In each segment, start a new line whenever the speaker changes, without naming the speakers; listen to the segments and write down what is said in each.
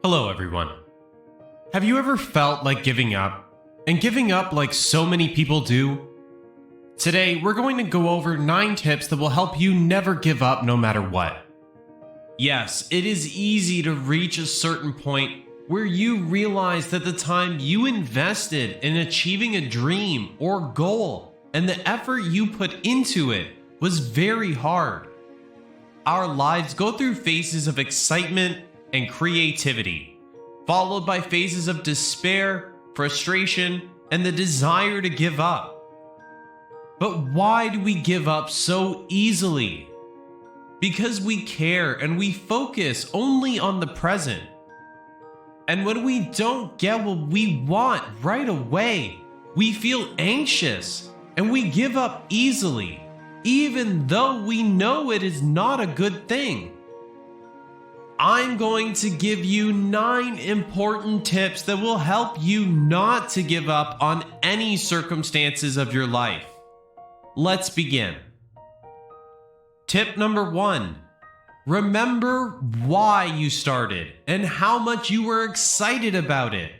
Hello, everyone. Have you ever felt like giving up? And giving up like so many people do? Today, we're going to go over 9 tips that will help you never give up no matter what. Yes, it is easy to reach a certain point where you realize that the time you invested in achieving a dream or goal and the effort you put into it was very hard. Our lives go through phases of excitement and creativity, followed by phases of despair, frustration, and the desire to give up. But why do we give up so easily? Because we care and we focus only on the present. And when we don't get what we want right away, we feel anxious and we give up easily, even though we know it is not a good thing. I'm going to give you 9 important tips that will help you not to give up on any circumstances of your life. Let's begin. Tip number 1. Remember why you started and how much you were excited about it.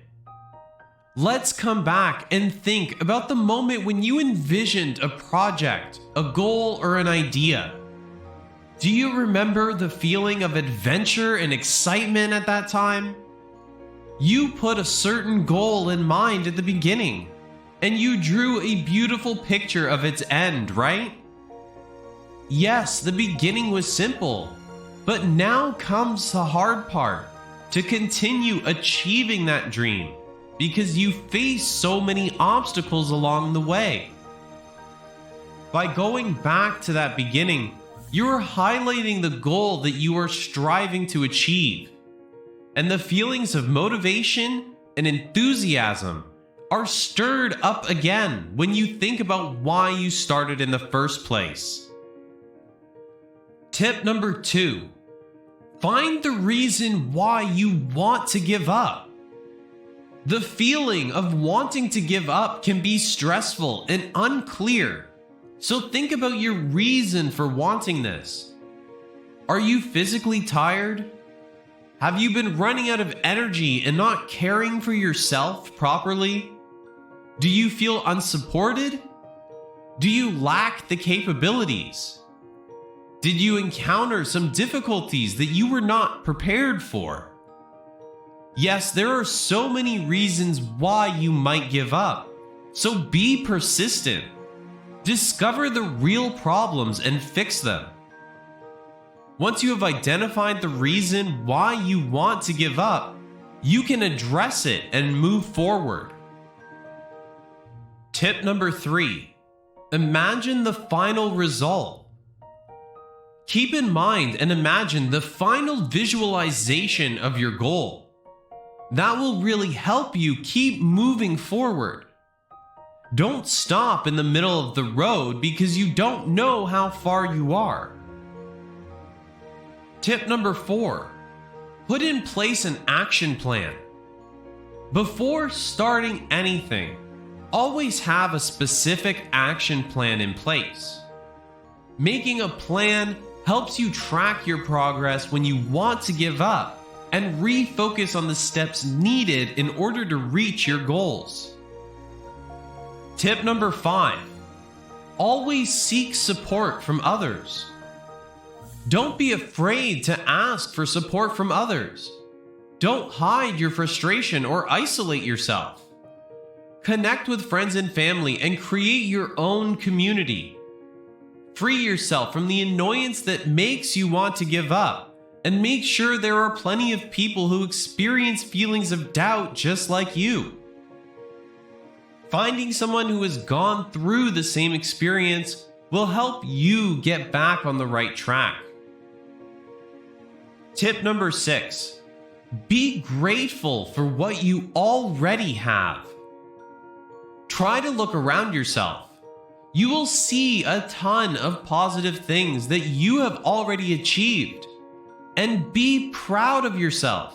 Let's come back and think about the moment when you envisioned a project, a goal, or an idea. Do you remember the feeling of adventure and excitement at that time? You put a certain goal in mind at the beginning, and you drew a beautiful picture of its end, right? Yes, the beginning was simple, but now comes the hard part, to continue achieving that dream, because you face so many obstacles along the way. By going back to that beginning, you are highlighting the goal that you are striving to achieve. And the feelings of motivation and enthusiasm are stirred up again when you think about why you started in the first place. Tip number 2. Find the reason why you want to give up. The feeling of wanting to give up can be stressful and unclear. So think about your reason for wanting this. Are you physically tired? Have you been running out of energy and not caring for yourself properly? Do you feel unsupported? Do you lack the capabilities? Did you encounter some difficulties that you were not prepared for? Yes, there are so many reasons why you might give up. So be persistent. Discover the real problems and fix them. Once you have identified the reason why you want to give up, you can address it and move forward. Tip number 3. Imagine the final result. Keep in mind and imagine the final visualization of your goal. That will really help you keep moving forward. Don't stop in the middle of the road because you don't know how far you are. Tip number 4. Put in place an action plan. Before starting anything, always have a specific action plan in place. Making a plan helps you track your progress when you want to give up and refocus on the steps needed in order to reach your goals. Tip number 5. Always seek support from others. Don't be afraid to ask for support from others. Don't hide your frustration or isolate yourself. Connect with friends and family and create your own community. Free yourself from the annoyance that makes you want to give up, and make sure there are plenty of people who experience feelings of doubt just like you. Finding someone who has gone through the same experience will help you get back on the right track. Tip number 6. Be grateful for what you already have. Try to look around yourself. You will see a ton of positive things that you have already achieved. And be proud of yourself.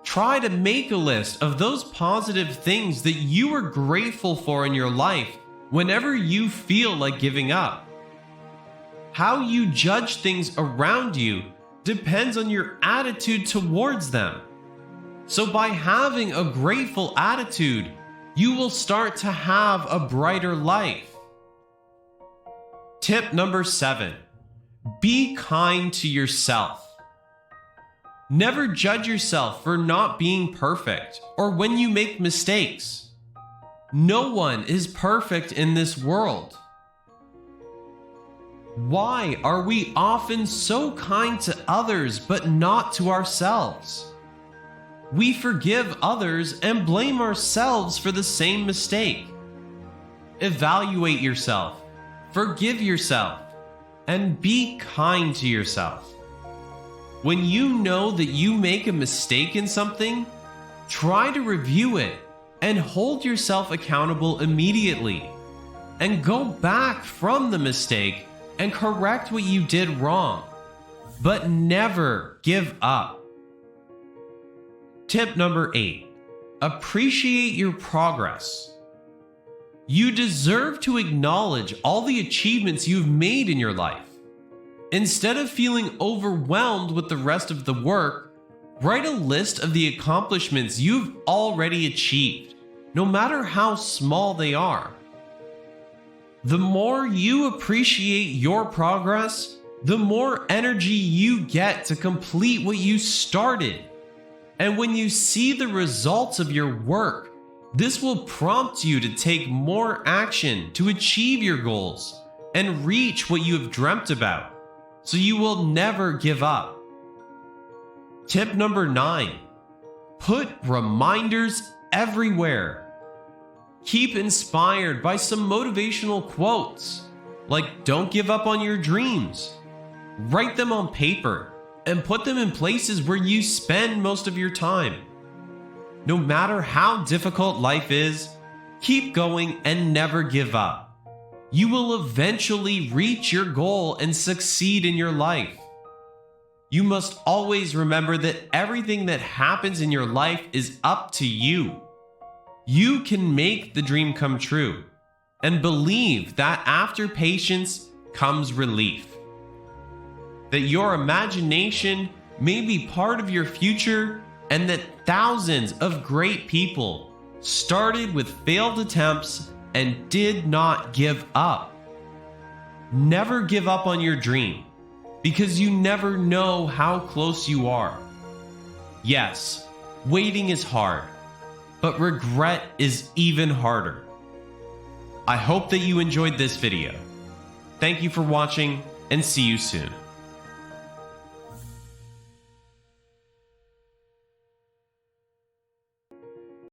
Try to make a list of those positive things that you are grateful for in your life whenever you feel like giving up. How you judge things around you depends on your attitude towards them. So by having a grateful attitude, you will start to have a brighter life. Tip number 7. Be kind to yourself. Never judge yourself for not being perfect or when you make mistakes. No one is perfect in this world. Why are we often so kind to others but not to ourselves? We forgive others and blame ourselves for the same mistake. Evaluate yourself, forgive yourself, and be kind to yourself. When you know that you make a mistake in something, try to review it and hold yourself accountable immediately. And go back from the mistake and correct what you did wrong. But never give up. Tip number 8. Appreciate your progress. You deserve to acknowledge all the achievements you've made in your life. Instead of feeling overwhelmed with the rest of the work, write a list of the accomplishments you've already achieved, no matter how small they are. The more you appreciate your progress, the more energy you get to complete what you started. And when you see the results of your work, this will prompt you to take more action to achieve your goals and reach what you have dreamt about, so you will never give up. Tip number 9. Put reminders everywhere. Keep inspired by some motivational quotes, like "Don't give up on your dreams." Write them on paper and put them in places where you spend most of your time. No matter how difficult life is, keep going and never give up. You will eventually reach your goal and succeed in your life. You must always remember that everything that happens in your life is up to you. You can make the dream come true, and believe that after patience comes relief. That your imagination may be part of your future, and that thousands of great people started with failed attempts and did not give up. Never give up on your dream, because you never know how close you are. Yes, waiting is hard, but regret is even harder. I hope that you enjoyed this video. Thank you for watching, and see you soon.